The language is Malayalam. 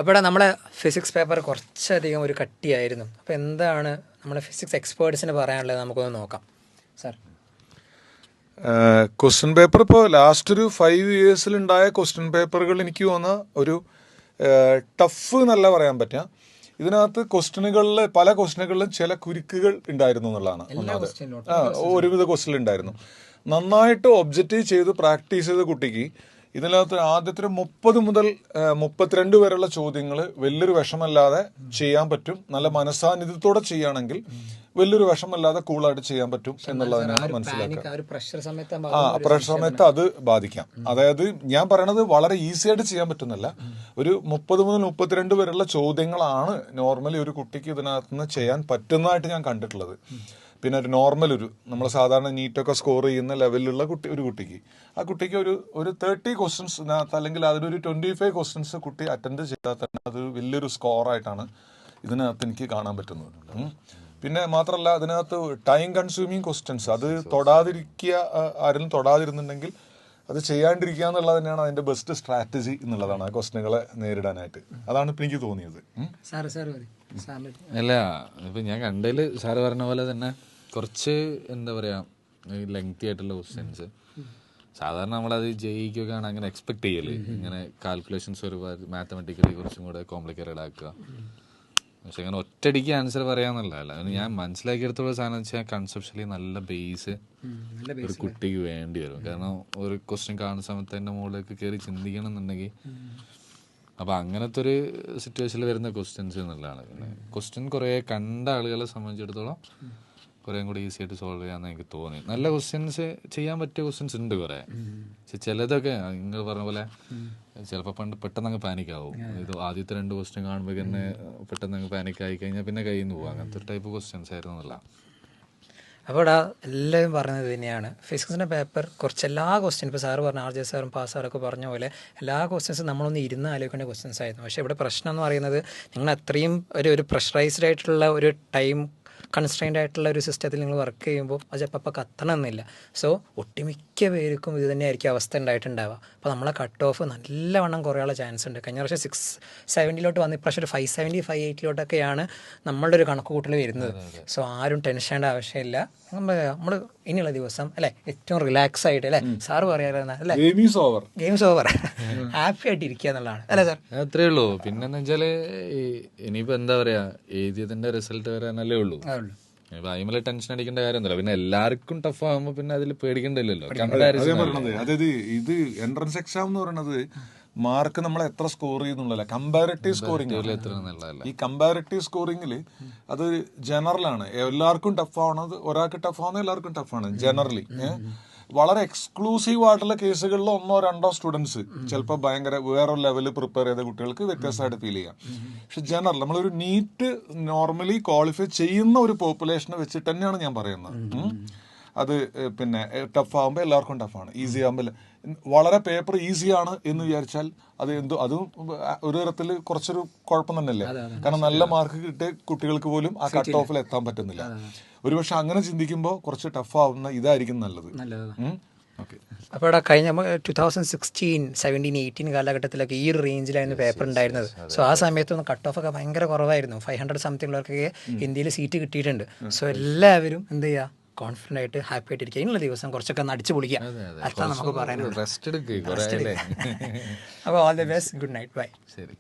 അപ്പോൾ നമ്മളെ ഫിസിക്സ് പേപ്പർ കുറച്ചധികം ഒരു കട്ടിയായിരുന്നു. അപ്പോൾ എന്താണ് നമ്മളെ ഫിസിക്സ് എക്സ്പേർട്സിന് പറയാനുള്ളത് നമുക്കൊന്ന് നോക്കാം സാർ. ക്വസ്റ്റ്യൻ പേപ്പർ ഇപ്പോൾ ലാസ്റ്റ് ഒരു 5 ഇയേഴ്സിലുണ്ടായ ക്വസ്റ്റ്യൻ പേപ്പറുകൾ എനിക്ക് തോന്നുന്ന ഒരു ടഫ് എന്നല്ല പറയാൻ പറ്റുക. ഇതിനകത്ത് പല ക്വസ്റ്റ്യനുകളിലും ചില കുരുക്കുകൾ ഉണ്ടായിരുന്നു എന്നുള്ളതാണ് ഒന്നാമത്. ഒരുവിധ ക്വസ്റ്റ്യൻ ഉണ്ടായിരുന്നു. നന്നായിട്ട് ഒബ്ജക്റ്റീവ് ചെയ്ത് പ്രാക്ടീസ് ചെയ്ത കുട്ടിക്ക് ഇതിനകത്ത് ആദ്യത്തെ 30 മുതൽ 32 വരെയുള്ള ചോദ്യങ്ങൾ വലിയൊരു വിഷമല്ലാതെ ചെയ്യാൻ പറ്റും. നല്ല മനസ്സാന്നിധ്യത്തോടെ ചെയ്യുകയാണെങ്കിൽ വലിയൊരു വിഷമല്ലാതെ കൂളായിട്ട് ചെയ്യാൻ പറ്റും എന്നുള്ളതിനാണ് മനസ്സിലാക്കുക. പ്രഷർ സമയത്ത് അത് ബാധിക്കാം. അതായത് ഞാൻ പറയണത് വളരെ ഈസി ആയിട്ട് ചെയ്യാൻ പറ്റുന്നില്ല. ഒരു 30 മുതൽ 32 വരെയുള്ള ചോദ്യങ്ങളാണ് നോർമലി ഒരു കുട്ടിക്ക് ഇതിനകത്ത് നിന്ന് ചെയ്യാൻ പറ്റുന്നതായിട്ട് ഞാൻ കണ്ടിട്ടുള്ളത്. പിന്നെ ഒരു നമ്മൾ സാധാരണ നീറ്റൊക്കെ സ്കോർ ചെയ്യുന്ന ലെവലിലുള്ള ഒരു കുട്ടിക്ക് ആ കുട്ടിക്ക് ഒരു 30 ക്വസ്റ്റ്യൻസിനകത്ത് അല്ലെങ്കിൽ അതിലൊരു 25 ക്വസ്റ്റ്യൻസ് കുട്ടി അറ്റൻഡ് ചെയ്താൽ തന്നെ അത് വലിയൊരു സ്കോറായിട്ടാണ് ഇതിനകത്ത് എനിക്ക് കാണാൻ പറ്റുന്നത്. പിന്നെ മാത്രമല്ല അതിനകത്ത് ടൈം കൺസ്യൂമിങ് ക്വസ്റ്റ്യൻസ് അത് ആരും തൊടാതിരുന്നുണ്ടെങ്കിൽ അത് ചെയ്യാണ്ടിരിക്കുക എന്നുള്ളത് തന്നെയാണ് അതിന്റെ ബെസ്റ്റ് സ്ട്രാറ്റജി എന്നുള്ളതാണ് ആ ക്വസ്റ്റ്യനുകളെ നേരിടാനായിട്ട്. അതാണ് ഇപ്പം എനിക്ക് തോന്നിയത്. അല്ല ഇപ്പം ഞാൻ കണ്ടതിൽ സാറ് പറഞ്ഞ പോലെ തന്നെ കുറച്ച് എന്താ പറയുക ലെങ്തി ആയിട്ടുള്ള ക്വസ്റ്റ്യൻസ് സാധാരണ നമ്മളത് ജയിക്കുകയാണ് അങ്ങനെ എക്സ്പെക്ട് ചെയ്യല്. ഇങ്ങനെ കാൽക്കുലേഷൻസ് ഒരുപാട് മാത്തമെറ്റിക്കലി കുറച്ചും കൂടെ കോംപ്ലിക്കേറ്റഡ് ആക്കുക. പക്ഷെ അങ്ങനെ ഒറ്റയടിക്ക് ആൻസർ പറയാന്നുള്ളതല്ല. ഞാൻ മനസ്സിലാക്കിയെടുത്തുള്ള സാധനം വെച്ചാൽ കൺസെപ്ഷ്യലി നല്ല ബേസ് ഒരു കുട്ടിക്ക് വേണ്ടി വരും. കാരണം ഒരു ക്വസ്റ്റ്യൻ കാണുന്ന സമയത്ത് അതിൻ്റെ മുകളിലേക്ക് കയറി ചിന്തിക്കണം എന്നുണ്ടെങ്കിൽ അപ്പം അങ്ങനത്തെ ഒരു സിറ്റുവേഷനിൽ വരുന്ന ക്വസ്റ്റ്യൻസ് എന്നുള്ളതാണ്. പിന്നെ ക്വസ്റ്റ്യൻ കുറേ കണ്ട ആളുകളെ സംബന്ധിച്ചിടത്തോളം കുറേ കൂടി ഈസി ആയിട്ട് സോൾവ് ചെയ്യാമെന്ന് എനിക്ക് തോന്നി. നല്ല ക്വസ്റ്റ്യൻസ് ചെയ്യാൻ പറ്റിയ ക്വസ്റ്റ്യൻസ് ഉണ്ട് കുറേ. പക്ഷെ ചിലതൊക്കെ നിങ്ങൾ പറഞ്ഞ പോലെ ചിലപ്പോൾ പെട്ടെന്ന് അങ്ങ് പാനിക്കാവും. ഇത് ആദ്യത്തെ 2 ക്വസ്റ്റ്യൻ കാണുമ്പോൾ തന്നെ പെട്ടെന്ന് അങ്ങ് പാനിക്കായി കഴിഞ്ഞാൽ പിന്നെ കയ്യിൽ നിന്ന് പോകും. അങ്ങനത്തെ ഒരു ടൈപ്പ് ക്വസ്റ്റ്യൻസ് ആയിരുന്നു എന്നല്ല. അപ്പോൾ എല്ലാവരും പറഞ്ഞത് തന്നെയാണ് ഫിസിക്സിൻ്റെ പേപ്പർ കുറച്ച് എല്ലാ ക്വസ്റ്റ്യൻ ഇപ്പോൾ സാറ് പറഞ്ഞ RJ സാറും പാസ്സാറൊക്കെ പറഞ്ഞ പോലെ എല്ലാ ക്വസ്റ്റ്യൻസും നമ്മളൊന്ന് ഇരുന്ന് ആലോചിക്കേണ്ട ക്വസ്റ്റ്യൻസ് ആയിരുന്നു. പക്ഷേ ഇവിടെ പ്രശ്നം എന്ന് പറയുന്നത് നിങ്ങൾ അത്രയും ഒരു പ്രഷറൈസ്ഡ് ആയിട്ടുള്ള ഒരു ടൈം കൺസ്ട്രെയിൻഡ് ആയിട്ടുള്ള ഒരു സിസ്റ്റത്തിൽ നിങ്ങൾ വർക്ക് ചെയ്യുമ്പോൾ അത് ചിലപ്പോൾ കത്തണമെന്നില്ല. സോ ഒട്ടുമിക്ക പേർക്കും ഇത് തന്നെയായിരിക്കും അവസ്ഥ ഉണ്ടായിട്ടുണ്ടാവുക. അപ്പോൾ നമ്മളെ കട്ട് ഓഫ് നല്ലവണ്ണം കുറയാനുള്ള ചാൻസ് ഉണ്ട്. കഴിഞ്ഞ പ്രാവശ്യം 670 വന്ന് ഇപ്രാവശ്യം ഒരു 570 580 നമ്മളുടെ ഒരു കണക്ക് കൂട്ടൽ വരുന്നത്. സോ ആരും ടെൻഷൻ ചെയ്യേണ്ട ആവശ്യമില്ല. നമ്മൾ ഇനിയുള്ള ദിവസം അല്ലെ ഏറ്റവും റിലാക്സ് ആയിട്ട് അല്ലെ സാറ് പറയാറുണ്ട് അല്ലെ ഗെയിംസ് ഓവർ ഹാപ്പി ആയിട്ട് ഇരിക്കുക എന്നുള്ളതാണ് അല്ലെ സാർ? അത്രേ ഉള്ളൂ. പിന്നെന്ന് വെച്ചാല് ഇനിയിപ്പോ എന്താ പറയാ എഴുതിയതിന്റെ റിസൾട്ട് വരാനല്ലേ ഉള്ളൂ. ഇപ്പൊ അതിമേലെ ടെൻഷൻ അടിക്കേണ്ട കാര്യമൊന്നുമില്ല. പിന്നെ എല്ലാവർക്കും ടഫ് ആകുമ്പോ പിന്നെ അതിൽ പേടിക്കേണ്ടല്ലോ. അതായത് ഇത് എൻട്രൻസ് എക്സാം എന്ന് പറയുന്നത് മാർക്ക് നമ്മൾ എത്ര സ്കോർ ചെയ്യുന്നുള്ളതല്ല, കമ്പാരിറ്റീവ് സ്കോറിംഗ്. ഈ കമ്പാരിറ്റീവ് സ്കോറിംഗിൽ അത് ജനറലാണ്. എല്ലാവർക്കും ടഫ് ആവണത് ഒരാൾക്ക് ടഫ് ആവുന്നത് എല്ലാവർക്കും ടഫാണ് ജനറലി. വളരെ എക്സ്ക്ലൂസീവ് ആയിട്ടുള്ള കേസുകളിൽ 1 or 2 സ്റ്റുഡൻസ് ചിലപ്പോൾ ഭയങ്കര വേറൊരു ലെവലിൽ പ്രിപ്പയർ ചെയ്ത കുട്ടികൾക്ക് വ്യത്യാസമായിട്ട് ഫീൽ ചെയ്യാം. പക്ഷെ ജനറൽ നമ്മളൊരു നീറ്റ് നോർമലി ക്വാളിഫൈ ചെയ്യുന്ന ഒരു പോപ്പുലേഷനെ വെച്ചിട്ട് തന്നെയാണ് ഞാൻ പറയുന്നത്. അത് പിന്നെ ടഫ് ആകുമ്പോൾ എല്ലാവർക്കും ടഫാണ്, ഈസി ആകുമ്പോൾ വളരെ പേപ്പർ ഈസിയാണ് എന്ന് വിചാരിച്ചാൽ അതും ഒരു തരത്തിൽ കുറച്ചൊരു കുഴപ്പം തന്നെയല്ലേ. കാരണം നല്ല മാർക്ക് കിട്ടിയ കുട്ടികൾക്ക് പോലും ആ കട്ട് ഓഫിൽ എത്താൻ പറ്റുന്നില്ല. ഒരുപക്ഷെ അങ്ങനെ ചിന്തിക്കുമ്പോൾ കുറച്ച് ടഫ് ആവുന്ന ഇതായിരിക്കും നല്ലത്. അപ്പോൾ ഇവിടെ കഴിഞ്ഞ 2016, 17, 18 കാലഘട്ടത്തിലൊക്കെ ഈ ഒരു റേഞ്ചിലായിരുന്നു പേപ്പർ ഉണ്ടായിരുന്നത്. സോ ആ സമയത്തൊന്നും കട്ട് ഓഫ് ഒക്കെ ഭയങ്കര കുറവായിരുന്നു. 500 സംതിങ് ഉള്ളവർക്കൊക്കെ ഇന്ത്യയിൽ സീറ്റ് കിട്ടിയിട്ടുണ്ട്. സോ എല്ലാവരും എന്ത് ചെയ്യുക, കോൺഫിഡൻ്റ് ആയിട്ട് ഹാപ്പി ആയിട്ട് ഇരിക്കുക. ഇനിയുള്ള ദിവസം കുറച്ചൊക്കെ അടിച്ചു പൊളിക്കുക. അതാണ് നമുക്ക് പറയാനുള്ളത്. റെസ്റ്റ് എടുക്കുക. അപ്പോൾ all the best, good night, bye. ശരി.